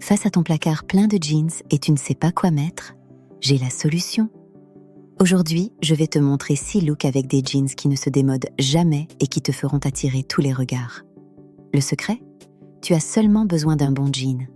Face à ton placard plein de jeans et tu ne sais pas quoi mettre? J'ai la solution. Aujourd'hui, je vais te montrer 6 looks avec des jeans qui ne se démodent jamais et qui te feront attirer tous les regards. Le secret? Tu as seulement besoin d'un bon jean.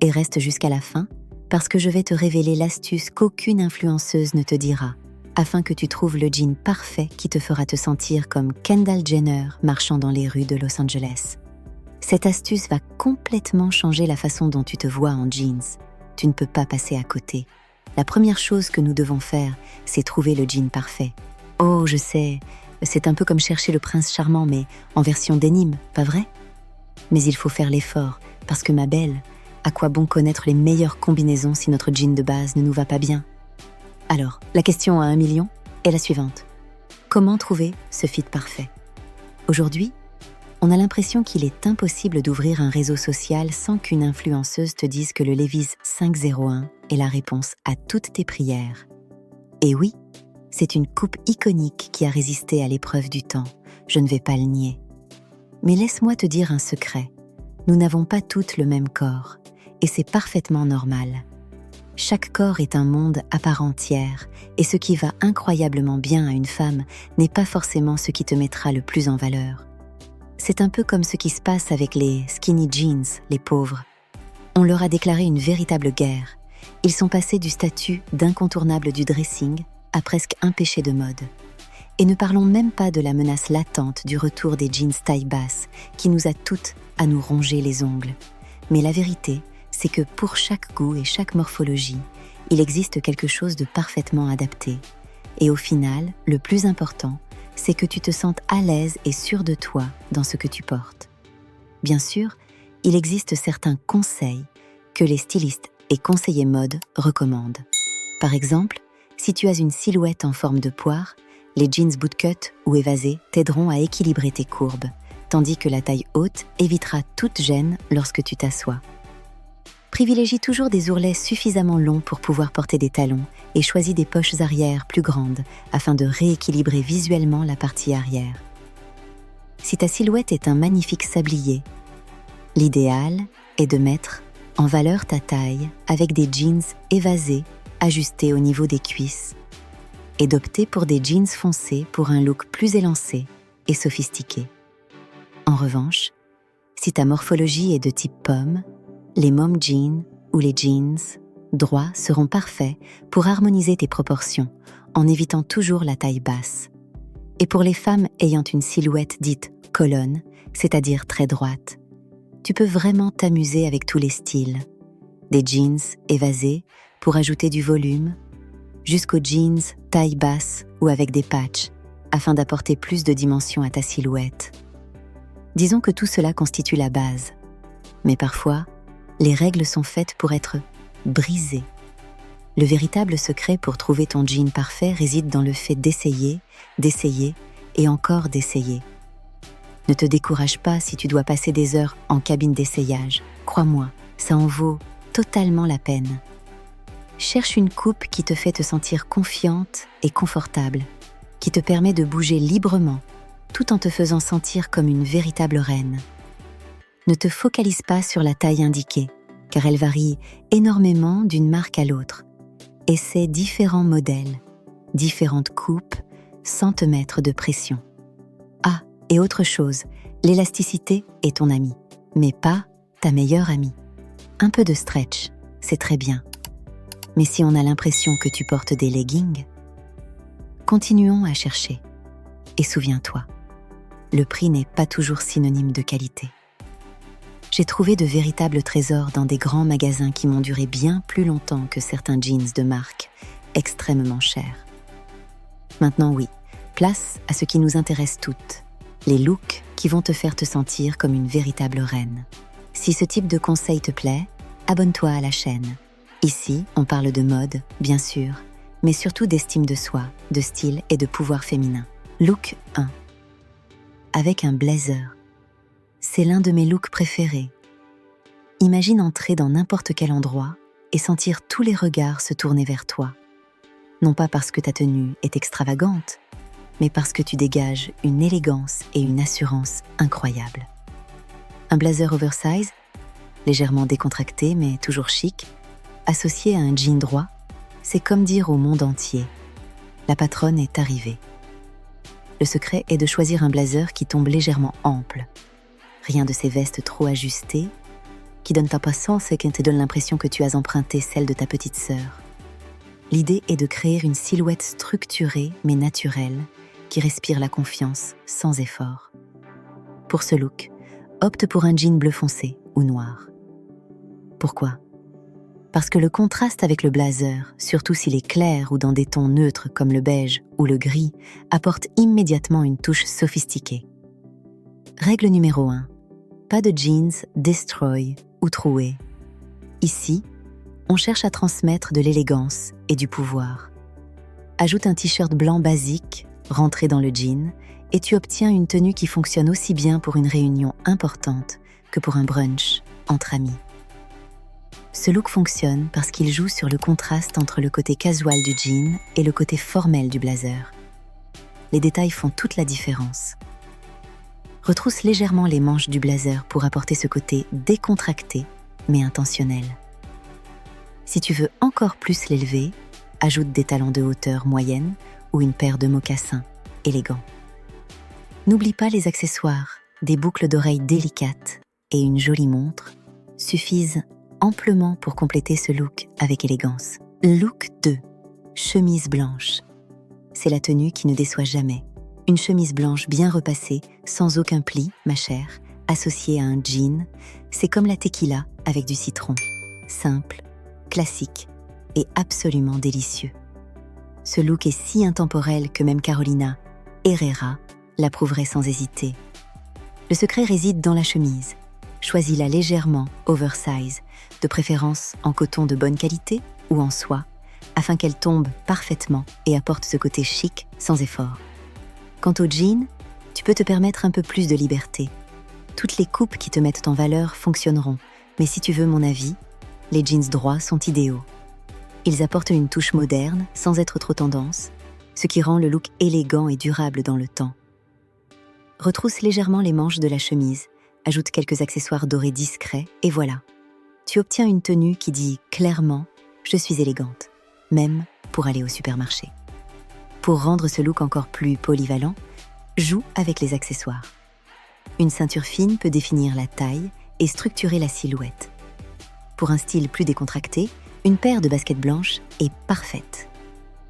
Et reste jusqu'à la fin, parce que je vais te révéler l'astuce qu'aucune influenceuse ne te dira, afin que tu trouves le jean parfait qui te fera te sentir comme Kendall Jenner marchant dans les rues de Los Angeles. Cette astuce va complètement changer la façon dont tu te vois en jeans. Tu ne peux pas passer à côté. La première chose que nous devons faire, c'est trouver le jean parfait. Oh, je sais, c'est un peu comme chercher le prince charmant, mais en version denim, pas vrai? Mais il faut faire l'effort, parce que ma belle, à quoi bon connaître les meilleures combinaisons si notre jean de base ne nous va pas bien? Alors, la question à 1 million est la suivante. Comment trouver ce fit parfait? Aujourd'hui, on a l'impression qu'il est impossible d'ouvrir un réseau social sans qu'une influenceuse te dise que le Levi's 501 est la réponse à toutes tes prières. Et oui, c'est une coupe iconique qui a résisté à l'épreuve du temps, je ne vais pas le nier. Mais laisse-moi te dire un secret, nous n'avons pas toutes le même corps, et c'est parfaitement normal. Chaque corps est un monde à part entière, et ce qui va incroyablement bien à une femme n'est pas forcément ce qui te mettra le plus en valeur. C'est un peu comme ce qui se passe avec les skinny jeans, les pauvres. On leur a déclaré une véritable guerre. Ils sont passés du statut d'incontournable du dressing à presque un péché de mode. Et ne parlons même pas de la menace latente du retour des jeans taille basse qui nous a toutes à nous ronger les ongles. Mais la vérité, c'est que pour chaque goût et chaque morphologie, il existe quelque chose de parfaitement adapté. Et au final, le plus important, c'est que tu te sentes à l'aise et sûr de toi dans ce que tu portes. Bien sûr, il existe certains conseils que les stylistes et conseillers mode recommandent. Par exemple, si tu as une silhouette en forme de poire, les jeans bootcut ou évasés t'aideront à équilibrer tes courbes, tandis que la taille haute évitera toute gêne lorsque tu t'assois. Privilégie toujours des ourlets suffisamment longs pour pouvoir porter des talons et choisis des poches arrière plus grandes afin de rééquilibrer visuellement la partie arrière. Si ta silhouette est un magnifique sablier, l'idéal est de mettre en valeur ta taille avec des jeans évasés ajustés au niveau des cuisses et d'opter pour des jeans foncés pour un look plus élancé et sophistiqué. En revanche, si ta morphologie est de type pomme, les mom jeans ou les jeans droits seront parfaits pour harmoniser tes proportions en évitant toujours la taille basse. Et pour les femmes ayant une silhouette dite colonne, c'est-à-dire très droite, tu peux vraiment t'amuser avec tous les styles. Des jeans évasés pour ajouter du volume, jusqu'aux jeans taille basse ou avec des patchs, afin d'apporter plus de dimension à ta silhouette. Disons que tout cela constitue la base. Mais parfois, les règles sont faites pour être brisées. Le véritable secret pour trouver ton jean parfait réside dans le fait d'essayer et encore d'essayer. Ne te décourage pas si tu dois passer des heures en cabine d'essayage. Crois-moi, ça en vaut totalement la peine. Cherche une coupe qui te fait te sentir confiante et confortable, qui te permet de bouger librement, tout en te faisant sentir comme une véritable reine. Ne te focalise pas sur la taille indiquée, car elle varie énormément d'une marque à l'autre. Essaie différents modèles, différentes coupes, sans te mettre de pression. Ah, et autre chose, l'élasticité est ton amie, mais pas ta meilleure amie. Un peu de stretch, c'est très bien. Mais si on a l'impression que tu portes des leggings, continuons à chercher. Et souviens-toi, le prix n'est pas toujours synonyme de qualité. J'ai trouvé de véritables trésors dans des grands magasins qui m'ont duré bien plus longtemps que certains jeans de marque, extrêmement chers. Maintenant oui, place à ce qui nous intéresse toutes, les looks qui vont te faire te sentir comme une véritable reine. Si ce type de conseil te plaît, abonne-toi à la chaîne. Ici, on parle de mode, bien sûr, mais surtout d'estime de soi, de style et de pouvoir féminin. Look 1. Avec un blazer. C'est l'un de mes looks préférés. Imagine entrer dans n'importe quel endroit et sentir tous les regards se tourner vers toi. Non pas parce que ta tenue est extravagante, mais parce que tu dégages une élégance et une assurance incroyables. Un blazer oversize? légèrement décontracté mais toujours chic, associé à un jean droit, c'est comme dire au monde entier « La patronne est arrivée ». Le secret est de choisir un blazer qui tombe légèrement ample. Rien de ces vestes trop ajustées, qui donnent pas sens et qui te donnent l'impression que tu as emprunté celle de ta petite sœur. L'idée est de créer une silhouette structurée mais naturelle, qui respire la confiance sans effort. Pour ce look, opte pour un jean bleu foncé ou noir. Pourquoi ? Parce que le contraste avec le blazer, surtout s'il est clair ou dans des tons neutres comme le beige ou le gris, apporte immédiatement une touche sophistiquée. Règle numéro 1. Pas de jeans destroy ou troués. Ici, on cherche à transmettre de l'élégance et du pouvoir. Ajoute un t-shirt blanc basique, rentré dans le jean, et tu obtiens une tenue qui fonctionne aussi bien pour une réunion importante que pour un brunch entre amis. Ce look fonctionne parce qu'il joue sur le contraste entre le côté casual du jean et le côté formel du blazer. Les détails font toute la différence. Retrousse légèrement les manches du blazer pour apporter ce côté décontracté mais intentionnel. Si tu veux encore plus l'élever, ajoute des talons de hauteur moyenne ou une paire de mocassins élégants. N'oublie pas les accessoires, des boucles d'oreilles délicates et une jolie montre suffisent amplement pour compléter ce look avec élégance. Look 2. Chemise blanche. C'est la tenue qui ne déçoit jamais. Une chemise blanche bien repassée, sans aucun pli, ma chère, associée à un jean, c'est comme la tequila avec du citron. Simple, classique et absolument délicieux. Ce look est si intemporel que même Carolina Herrera l'approuverait sans hésiter. Le secret réside dans la chemise. Choisis-la légèrement oversize, de préférence en coton de bonne qualité ou en soie, afin qu'elle tombe parfaitement et apporte ce côté chic sans effort. Quant au jean, tu peux te permettre un peu plus de liberté. Toutes les coupes qui te mettent en valeur fonctionneront, mais si tu veux mon avis, les jeans droits sont idéaux. Ils apportent une touche moderne sans être trop tendance, ce qui rend le look élégant et durable dans le temps. Retrousse légèrement les manches de la chemise, ajoute quelques accessoires dorés discrets et voilà. Tu obtiens une tenue qui dit clairement « Je suis élégante », même pour aller au supermarché. Pour rendre ce look encore plus polyvalent, joue avec les accessoires. Une ceinture fine peut définir la taille et structurer la silhouette. Pour un style plus décontracté, une paire de baskets blanches est parfaite.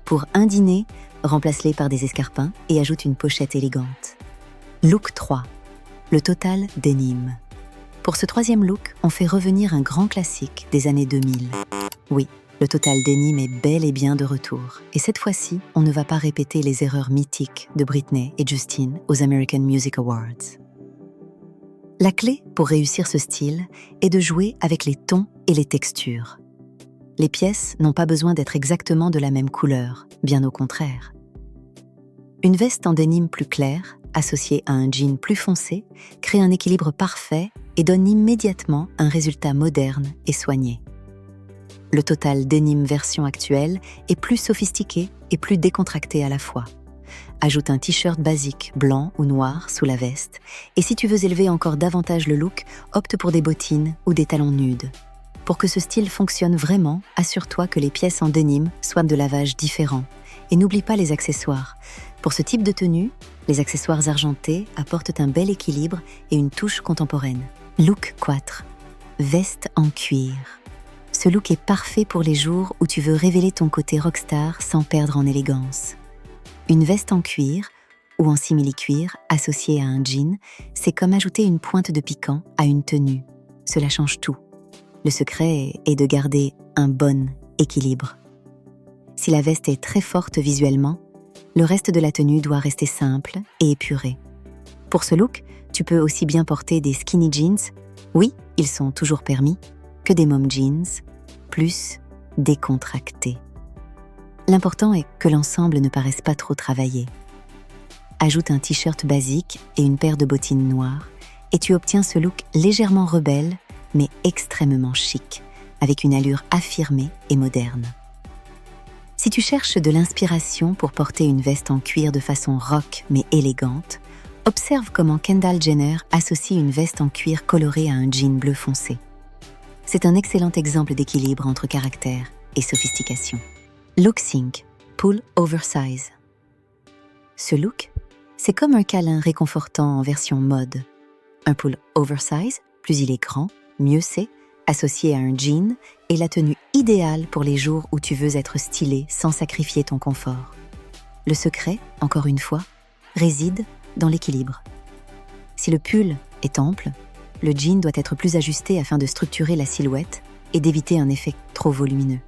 Pour un dîner, remplace-les par des escarpins et ajoute une pochette élégante. Look 3. Le total denim. Pour ce troisième look, on fait revenir un grand classique des années 2000. Oui, le total denim est bel et bien de retour. Et cette fois-ci, on ne va pas répéter les erreurs mythiques de Britney et Justin aux American Music Awards. La clé pour réussir ce style est de jouer avec les tons et les textures. Les pièces n'ont pas besoin d'être exactement de la même couleur, bien au contraire. Une veste en denim plus claire, associée à un jean plus foncé, crée un équilibre parfait et donne immédiatement un résultat moderne et soigné. Le total denim version actuelle est plus sophistiqué et plus décontracté à la fois. Ajoute un t-shirt basique blanc ou noir sous la veste et si tu veux élever encore davantage le look, opte pour des bottines ou des talons nudes. Pour que ce style fonctionne vraiment, assure-toi que les pièces en denim soient de lavage différent. Et n'oublie pas les accessoires. Pour ce type de tenue, les accessoires argentés apportent un bel équilibre et une touche contemporaine. Look 4. Veste en cuir. Ce look est parfait pour les jours où tu veux révéler ton côté rockstar sans perdre en élégance. Une veste en cuir ou en simili-cuir associée à un jean, c'est comme ajouter une pointe de piquant à une tenue. Cela change tout. Le secret est de garder un bon équilibre. Si la veste est très forte visuellement, le reste de la tenue doit rester simple et épuré. Pour ce look, tu peux aussi bien porter des skinny jeans, oui, ils sont toujours permis, que des mom jeans, plus décontractés. L'important est que l'ensemble ne paraisse pas trop travaillé. Ajoute un t-shirt basique et une paire de bottines noires et tu obtiens ce look légèrement rebelle, mais extrêmement chic, avec une allure affirmée et moderne. Si tu cherches de l'inspiration pour porter une veste en cuir de façon rock mais élégante, observe comment Kendall Jenner associe une veste en cuir colorée à un jean bleu foncé. C'est un excellent exemple d'équilibre entre caractère et sophistication. Look Sync, Pull Oversize. Ce look, c'est comme un câlin réconfortant en version mode. Un pull oversize, plus il est grand, mieux c'est, associé à un jean, est la tenue idéale pour les jours où tu veux être stylé sans sacrifier ton confort. Le secret, encore une fois, réside dans l'équilibre. Si le pull est ample, le jean doit être plus ajusté afin de structurer la silhouette et d'éviter un effet trop volumineux.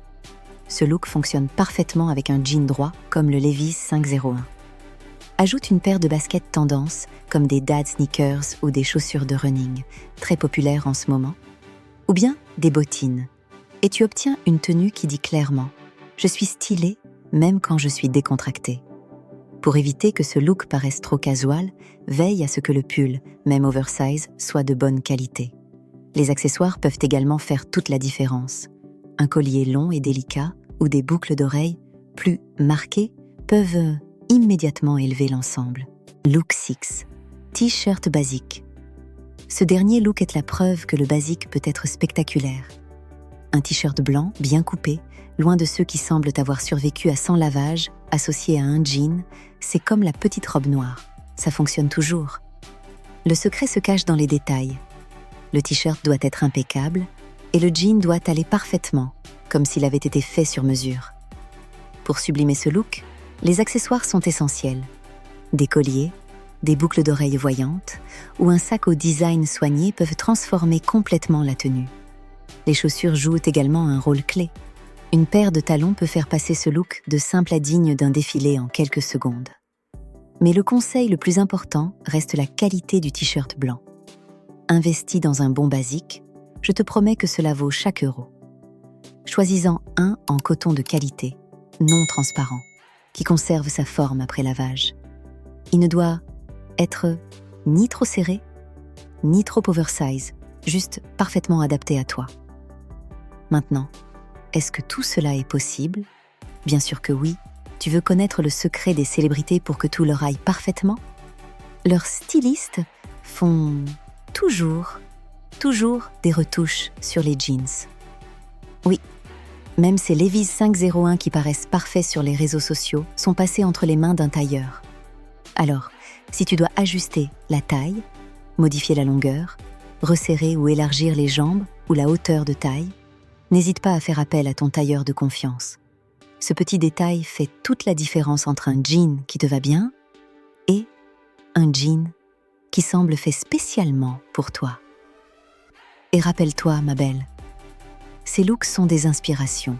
Ce look fonctionne parfaitement avec un jean droit comme le Levi's 501. Ajoute une paire de baskets tendance comme des dad sneakers ou des chaussures de running, très populaires en ce moment, ou bien des bottines, et tu obtiens une tenue qui dit clairement « Je suis stylée même quand je suis décontractée ». Pour éviter que ce look paraisse trop casual, veille à ce que le pull, même oversize, soit de bonne qualité. Les accessoires peuvent également faire toute la différence. Un collier long et délicat ou des boucles d'oreilles plus marquées peuvent immédiatement élever l'ensemble. Look 6. T-shirt basique. Ce dernier look est la preuve que le basique peut être spectaculaire. Un t-shirt blanc, bien coupé, loin de ceux qui semblent avoir survécu à 100 lavages, associé à un jean, c'est comme la petite robe noire. Ça fonctionne toujours. Le secret se cache dans les détails. Le t-shirt doit être impeccable et le jean doit aller parfaitement, comme s'il avait été fait sur mesure. Pour sublimer ce look, les accessoires sont essentiels. Des colliers, des boucles d'oreilles voyantes ou un sac au design soigné peuvent transformer complètement la tenue. Les chaussures jouent également un rôle clé. Une paire de talons peut faire passer ce look de simple à digne d'un défilé en quelques secondes. Mais le conseil le plus important reste la qualité du t-shirt blanc. Investi dans un bon basique, je te promets que cela vaut chaque euro. Choisis-en un en coton de qualité, non transparent, qui conserve sa forme après lavage. Il ne doit être ni trop serré, ni trop oversize, juste parfaitement adapté à toi. Maintenant, est-ce que tout cela est possible ? Bien sûr que oui. Tu veux connaître le secret des célébrités pour que tout leur aille parfaitement ? Leurs stylistes font toujours des retouches sur les jeans. Oui, même ces Levi's 501 qui paraissent parfaits sur les réseaux sociaux sont passés entre les mains d'un tailleur. Alors, si tu dois ajuster la taille, modifier la longueur, resserrer ou élargir les jambes ou la hauteur de taille, n'hésite pas à faire appel à ton tailleur de confiance. Ce petit détail fait toute la différence entre un jean qui te va bien et un jean qui semble fait spécialement pour toi. Et rappelle-toi, ma belle, ces looks sont des inspirations,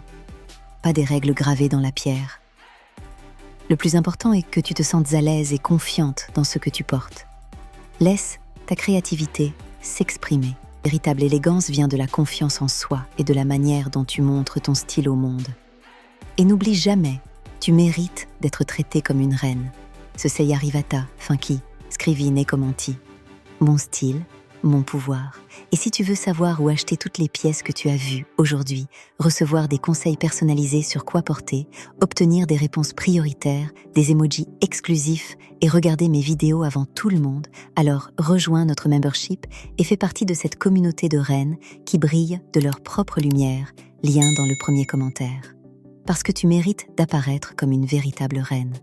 pas des règles gravées dans la pierre. Le plus important est que tu te sentes à l'aise et confiante dans ce que tu portes. Laisse ta créativité s'exprimer. Véritable élégance vient de la confiance en soi et de la manière dont tu montres ton style au monde. Et n'oublie jamais, tu mérites d'être traitée comme une reine. Ce sei arrivata, finchi, scrivi ne commenti. Mon style, mon pouvoir. Et si tu veux savoir où acheter toutes les pièces que tu as vues aujourd'hui, recevoir des conseils personnalisés sur quoi porter, obtenir des réponses prioritaires, des emojis exclusifs et regarder mes vidéos avant tout le monde, alors rejoins notre membership et fais partie de cette communauté de reines qui brillent de leur propre lumière, lien dans le premier commentaire. Parce que tu mérites d'apparaître comme une véritable reine.